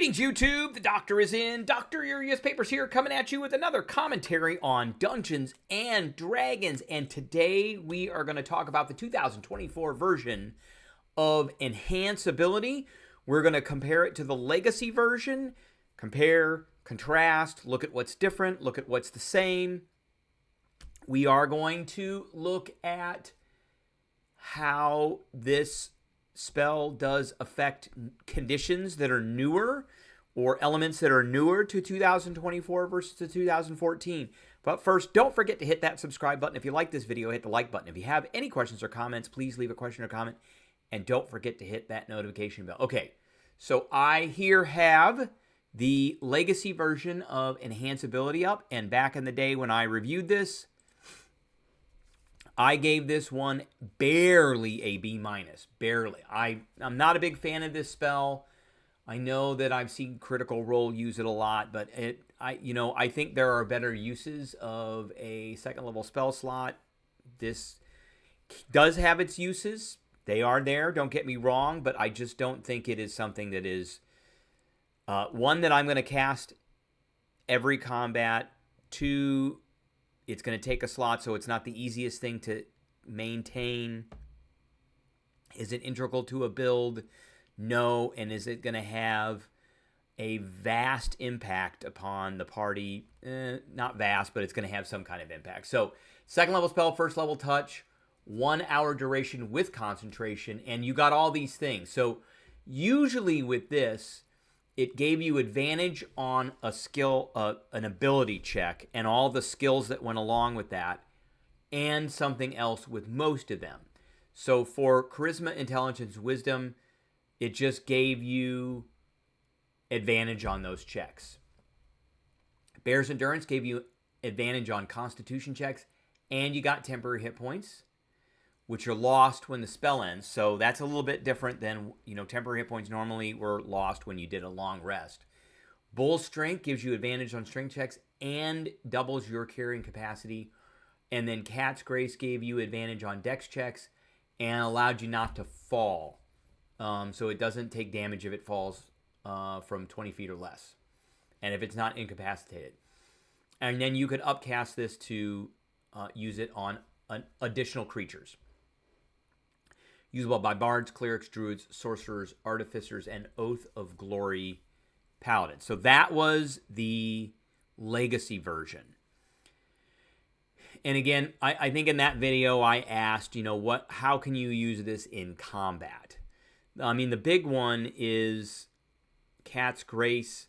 Greetings, YouTube. The doctor is in. Dr. Urias Papers here, coming at you with another commentary on Dungeons and Dragons. And today we are going to talk about the 2024 version of Enhance Ability. We're going to compare it to the Legacy version. Compare, contrast, look at what's different, look at what's the same. We are going to look at how this spell does affect conditions that are newer or elements that are newer to 2024 versus to 2014. But first, don't forget to hit that subscribe button. If you like this video, hit the like button. If you have any questions or comments, please leave a question or comment. And don't forget to hit that notification bell. Okay, so I here have the Legacy version of Enhance Ability up. And back in the day when I reviewed this, I gave this one barely a B-. Barely. I'm not a big fan of this spell. I know that I've seen Critical Role use it a lot, but I think there are better uses of a second level spell slot. This does have its uses. They are there, don't get me wrong, but I just don't think it is something that is one that I'm going to cast every combat. Two, it's going to take a slot, so it's not the easiest thing to maintain. Is it integral to a build? No. And is it going to have a vast impact upon the party? Not vast, but it's going to have some kind of impact. So, second level spell, first level touch, 1 hour duration with concentration, and you got all these things. So, usually with this, it gave you advantage on a skill, an ability check, and all the skills that went along with that, and something else with most of them. So for Charisma, Intelligence, Wisdom, it just gave you advantage on those checks. Bear's Endurance gave you advantage on Constitution checks, and you got temporary hit points, which are lost when the spell ends. So that's a little bit different than, temporary hit points normally were lost when you did a long rest. Bull's Strength gives you advantage on strength checks and doubles your carrying capacity. And then Cat's Grace gave you advantage on dex checks and allowed you not to fall. So it doesn't take damage if it falls from 20 feet or less, and if it's not incapacitated. And then you could upcast this to use it on additional creatures. Usable by bards, clerics, druids, sorcerers, artificers, and Oath of Glory paladins. So that was the Legacy version. And again, I think in that video I asked, how can you use this in combat? I mean, the big one is Cat's Grace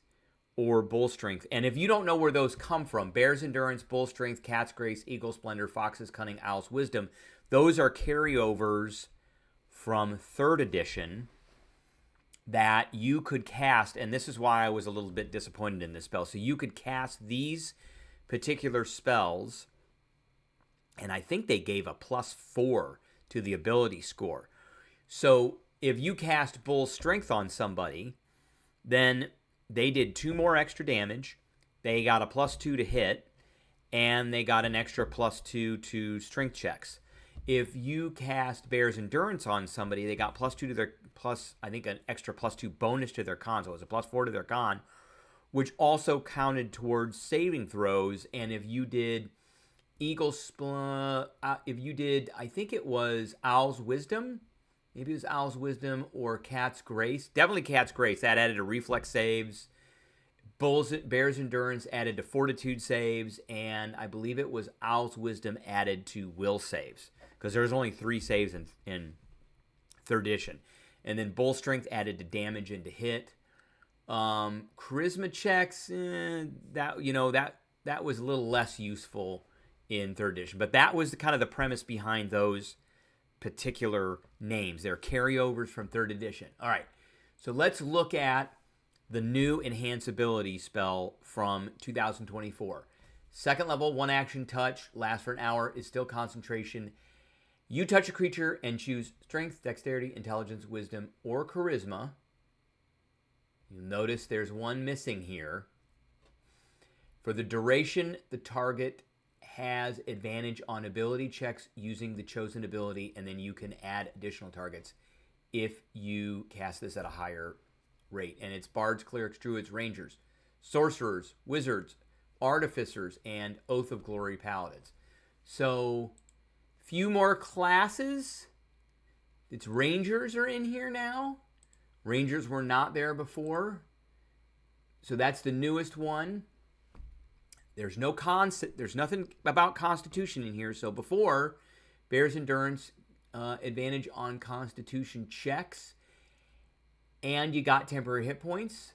or Bull Strength. And if you don't know where those come from, Bear's Endurance, Bull Strength, Cat's Grace, Eagle Splendor, Fox's Cunning, Owl's Wisdom, those are carryovers from 3rd edition that you could cast, and this is why I was a little bit disappointed in this spell. So you could cast these particular spells, and I think they gave a +4 to the ability score. So if you cast Bull Strength on somebody, then they did 2 more extra damage, they got a +2 to hit, and they got an extra +2 to strength checks. If you cast Bear's Endurance on somebody, they got +2 to their I think an extra +2 bonus to their con. So it was a +4 to their con, which also counted towards saving throws. And if you did if you did, I think it was Owl's Wisdom. Maybe it was Owl's Wisdom or Cat's Grace. Definitely Cat's Grace. That added to reflex saves. Bear's Endurance added to fortitude saves. And I believe it was Owl's Wisdom added to will saves, because there's only 3 saves in 3rd edition. And then Bull Strength added to damage and to hit. Charisma checks, that was a little less useful in 3rd edition. But that was kind of the premise behind those particular names. They're carryovers from 3rd edition. All right, so let's look at the new Enhance Ability spell from 2024. 2nd level, 1 action touch, lasts for an hour, is still concentration. You touch a creature and choose Strength, Dexterity, Intelligence, Wisdom, or Charisma. You'll notice there's one missing here. For the duration, the target has advantage on ability checks using the chosen ability, and then you can add additional targets if you cast this at a higher rate, and it's bards, clerics, druids, rangers, sorcerers, wizards, artificers, and Oath of Glory paladins. So, few more classes. It's rangers are in here now. Rangers were not there before. So that's the newest one. There's nothing about Constitution in here. So before, Bear's Endurance, advantage on Constitution checks, and you got temporary hit points.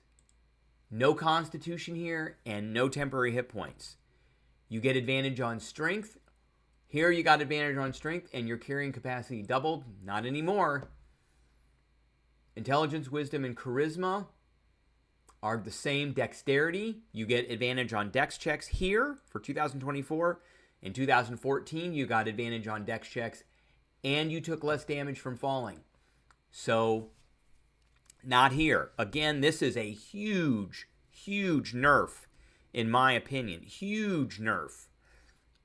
No Constitution here, and no temporary hit points. You get advantage on Strength. Here you got advantage on Strength, and your carrying capacity doubled. Not anymore. Intelligence, Wisdom, and Charisma are the same. Dexterity, you get advantage on Dex checks here for 2024. In 2014, you got advantage on Dex checks, and you took less damage from falling. So, not here. Again, this is a huge, huge nerf, in my opinion. Huge nerf.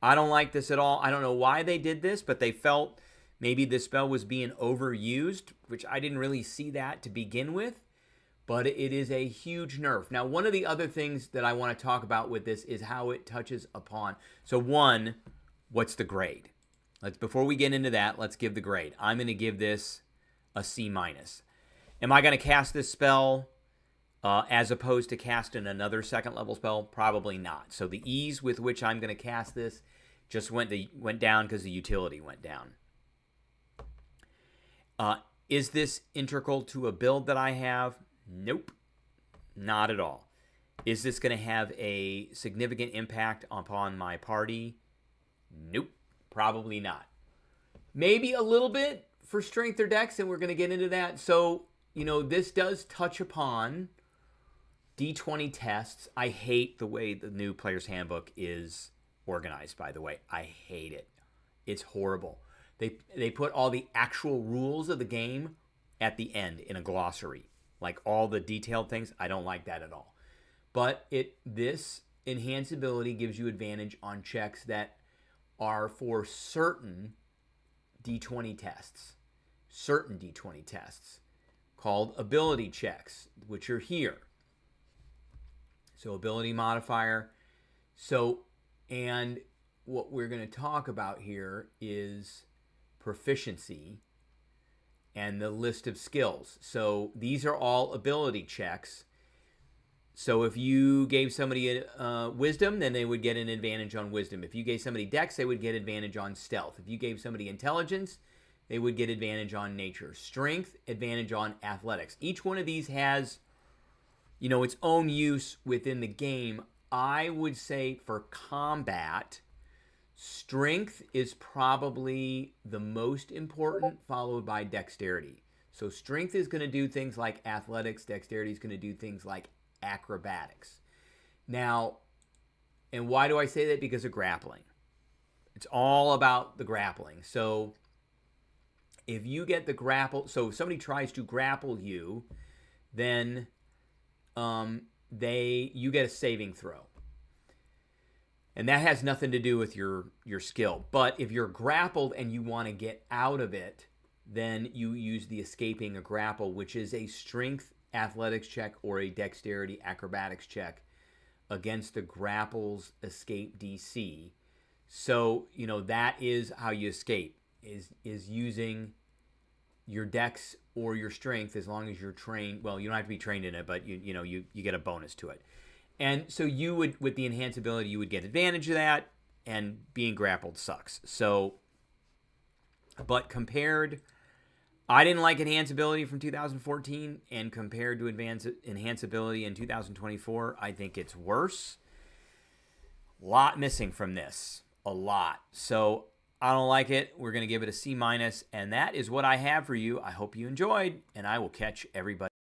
I don't like this at all. I don't know why they did this, but they felt maybe this spell was being overused, which I didn't really see that to begin with. But it is a huge nerf. Now, one of the other things that I want to talk about with this is how it touches upon. So, one, what's the grade? Before we get into that, let's give the grade. I'm going to give this a C-. Am I going to cast this spell as opposed to casting another second level spell? Probably not. So the ease with which I'm going to cast this just went down because the utility went down. Is this integral to a build that I have? Nope, not at all. Is this going to have a significant impact upon my party? Nope, probably not. Maybe a little bit for strength or dex, and we're going to get into that. So, this does touch upon D20 tests. I hate the way the new player's handbook is organized, by the way. I hate it. It's horrible. They put all the actual rules of the game at the end in a glossary. Like all the detailed things. I don't like that at all. But this enhanced ability gives you advantage on checks that are for certain D20 tests. Certain D20 tests called ability checks, which are here. So ability modifier. And what we're going to talk about here is proficiency and the list of skills. So these are all ability checks. So if you gave somebody wisdom, then they would get an advantage on wisdom. If you gave somebody dex, they would get advantage on stealth. If you gave somebody intelligence, they would get advantage on nature. Strength, advantage on athletics. Each one of these has, its own use within the game. I would say for combat, strength is probably the most important, followed by dexterity. So strength is going to do things like athletics. Dexterity is going to do things like acrobatics. Now, and why do I say that? Because of grappling. It's all about the grappling. So if you get the grapple, so if somebody tries to grapple you, then you get a saving throw. And that has nothing to do with your skill. But if you're grappled and you want to get out of it, then you use the escaping a grapple, which is a strength athletics check or a dexterity acrobatics check against the grapple's escape DC. So, that is how you escape, is using your dex or your strength, as long as you're trained. Well, you don't have to be trained in it, but you get a bonus to it. And so you would, with the enhanced ability, you would get advantage of that, and being grappled sucks. So, but compared, I didn't like enhanced ability from 2014, and compared to enhanced ability in 2024, I think it's worse. A lot missing from this. A lot. So I don't like it. We're going to give it a C-, and that is what I have for you. I hope you enjoyed, and I will catch everybody.